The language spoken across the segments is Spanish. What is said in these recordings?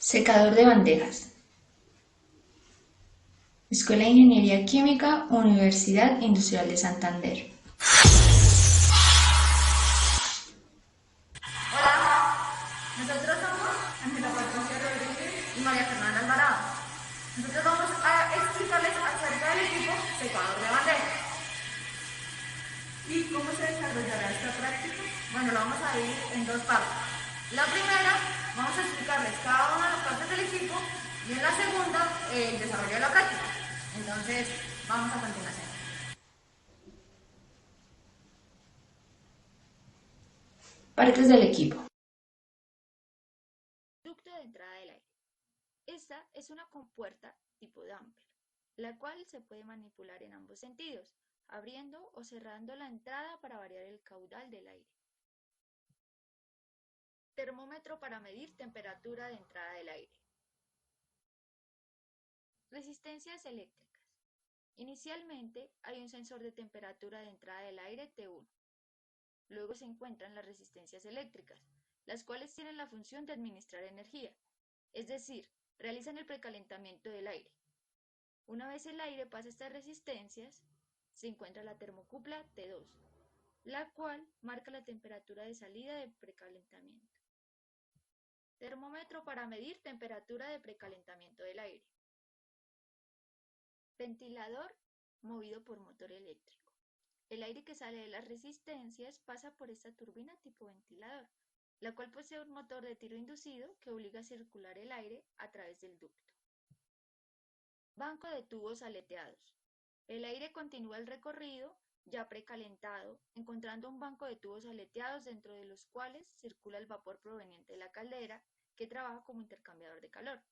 Secador de bandejas. Escuela de Ingeniería Química, Universidad Industrial de Santander. Hola, nosotros somos Ángela Patricia Rodríguez y María Fernanda Alvarado. Nosotros vamos a explicarles acerca del equipo secador de bandejas. ¿Y cómo se desarrollará esta práctica? Bueno, lo vamos a dividir en dos partes. La primera, vamos a explicarles cada una de las partes del equipo y en la segunda, el desarrollo de la práctica. Entonces, vamos a continuación. Partes del equipo. Ducto de entrada del aire. Esta es una compuerta tipo damper, la cual se puede manipular en ambos sentidos, abriendo o cerrando la entrada para variar el caudal del aire. Termómetro para medir temperatura de entrada del aire. Resistencias eléctricas. Inicialmente hay un sensor de temperatura de entrada del aire T1. Luego se encuentran las resistencias eléctricas, las cuales tienen la función de administrar energía, es decir, realizan el precalentamiento del aire. Una vez el aire pasa estas resistencias, se encuentra la termocupla T2, la cual marca la temperatura de salida de precalentamiento. Termómetro para medir temperatura de precalentamiento del aire. Ventilador movido por motor eléctrico. El aire que sale de las resistencias pasa por esta turbina tipo ventilador, la cual posee un motor de tiro inducido que obliga a circular el aire a través del ducto. Banco de tubos aleteados. El aire continúa el recorrido ya precalentado, encontrando un banco de tubos aleteados dentro de los cuales circula el vapor proveniente de la caldera que trabaja como intercambiador de calor.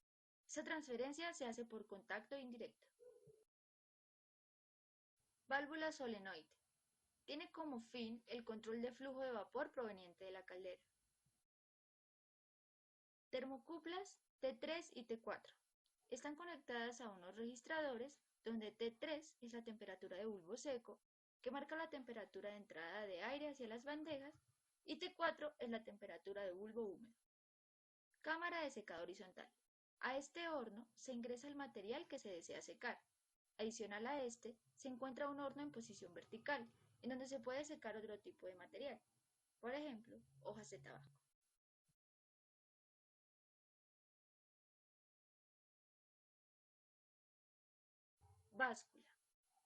Esta transferencia se hace por contacto indirecto. Válvula solenoide. Tiene como fin el control de flujo de vapor proveniente de la caldera. Termocuplas T3 y T4. Están conectadas a unos registradores donde T3 es la temperatura de bulbo seco, que marca la temperatura de entrada de aire hacia las bandejas, y T4 es la temperatura de bulbo húmedo. Cámara de secado horizontal. A este horno se ingresa el material que se desea secar. Adicional a este, se encuentra un horno en posición vertical, en donde se puede secar otro tipo de material, por ejemplo, hojas de tabaco. Báscula.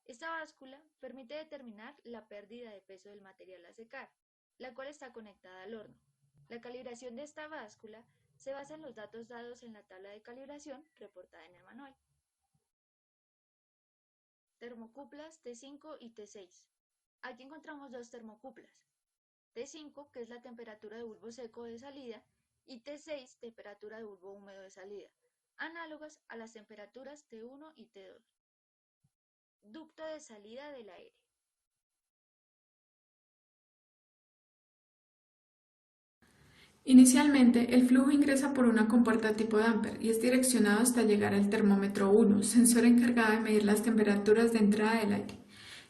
Esta báscula permite determinar la pérdida de peso del material a secar, la cual está conectada al horno. La calibración de esta báscula se basa en los datos dados en la tabla de calibración reportada en el manual. Termocuplas T5 y T6. Aquí encontramos dos termocuplas. T5, que es la temperatura de bulbo seco de salida, y T6, temperatura de bulbo húmedo de salida, análogas a las temperaturas T1 y T2. Ducto de salida del aire. Inicialmente, el flujo ingresa por una compuerta tipo damper y es direccionado hasta llegar al termómetro 1, sensor encargado de medir las temperaturas de entrada del aire.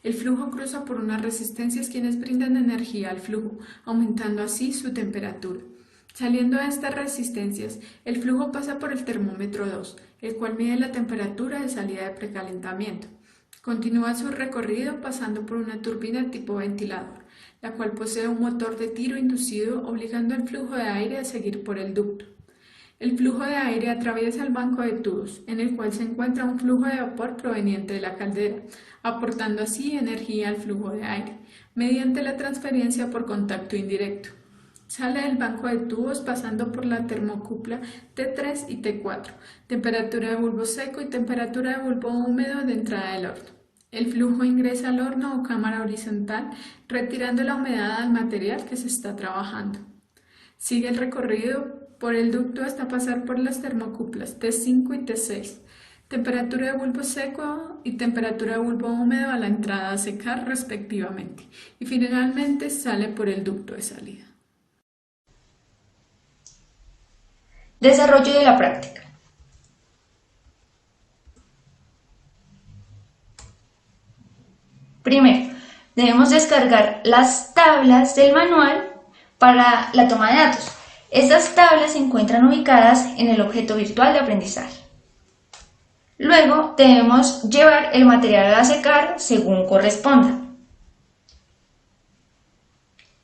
El flujo cruza por unas resistencias quienes brindan energía al flujo, aumentando así su temperatura. Saliendo de estas resistencias, el flujo pasa por el termómetro 2, el cual mide la temperatura de salida de precalentamiento. Continúa su recorrido pasando por una turbina tipo ventilador, la cual posee un motor de tiro inducido obligando el flujo de aire a seguir por el ducto. El flujo de aire atraviesa el banco de tubos, en el cual se encuentra un flujo de vapor proveniente de la caldera, aportando así energía al flujo de aire, mediante la transferencia por contacto indirecto. Sale del banco de tubos pasando por la termocupla T3 y T4, temperatura de bulbo seco y temperatura de bulbo húmedo de entrada del horno. El flujo ingresa al horno o cámara horizontal, retirando la humedad al material que se está trabajando. Sigue el recorrido por el ducto hasta pasar por las termocuplas T5 y T6, temperatura de bulbo seco y temperatura de bulbo húmedo a la entrada a secar respectivamente, y finalmente sale por el ducto de salida. Desarrollo de la práctica. Primero, debemos descargar las tablas del manual para la toma de datos. Estas tablas se encuentran ubicadas en el objeto virtual de aprendizaje. Luego debemos llevar el material a secar según corresponda.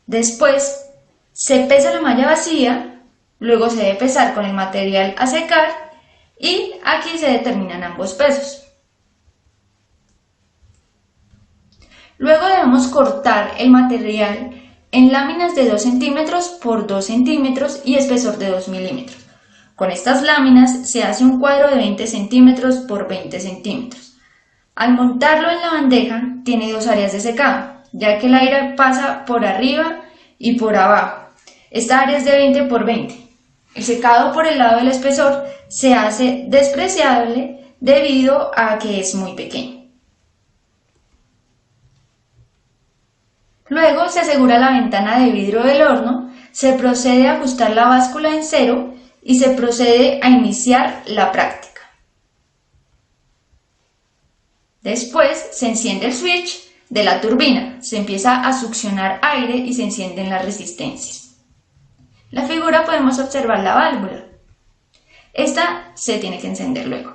Después se pesa la malla vacía, luego se debe pesar con el material a secar y aquí se determinan ambos pesos. Luego debemos cortar el material en láminas de 2 centímetros por 2 centímetros y espesor de 2 milímetros. Con estas láminas se hace un cuadro de 20 centímetros por 20 centímetros. Al montarlo en la bandeja tiene dos áreas de secado, ya que el aire pasa por arriba y por abajo. Esta área es de 20 por 20. El secado por el lado del espesor se hace despreciable debido a que es muy pequeño. Luego se asegura la ventana de vidrio del horno, se procede a ajustar la báscula en cero y se procede a iniciar la práctica. Después se enciende el switch de la turbina, se empieza a succionar aire y se encienden las resistencias. En la figura podemos observar la válvula. Esta se tiene que encender luego.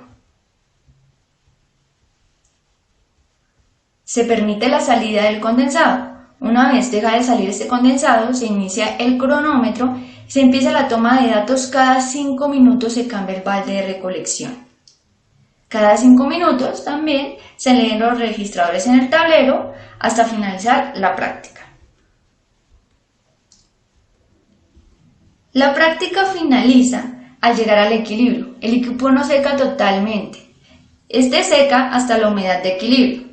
Se permite la salida del condensado. Una vez deja de salir este condensado, se inicia el cronómetro y se empieza la toma de datos. Cada 5 minutos se cambia el balde de recolección. Cada 5 minutos también se leen los registradores en el tablero hasta finalizar la práctica. La práctica finaliza al llegar al equilibrio. El equipo no seca totalmente. Este seca hasta la humedad de equilibrio.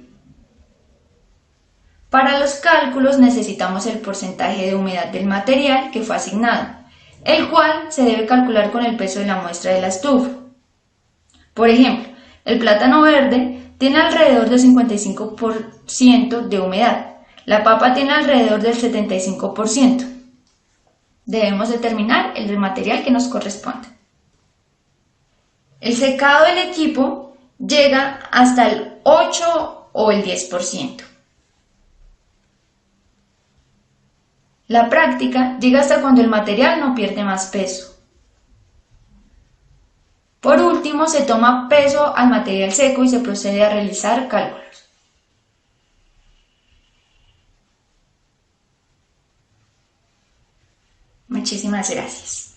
Para los cálculos necesitamos el porcentaje de humedad del material que fue asignado, el cual se debe calcular con el peso de la muestra de la estufa. Por ejemplo, el plátano verde tiene alrededor del 55% de humedad, la papa tiene alrededor del 75%. Debemos determinar el material que nos corresponde. El secado del equipo llega hasta el 8 o el 10%. La práctica llega hasta cuando el material no pierde más peso. Por último, se toma peso al material seco y se procede a realizar cálculos. Muchísimas gracias.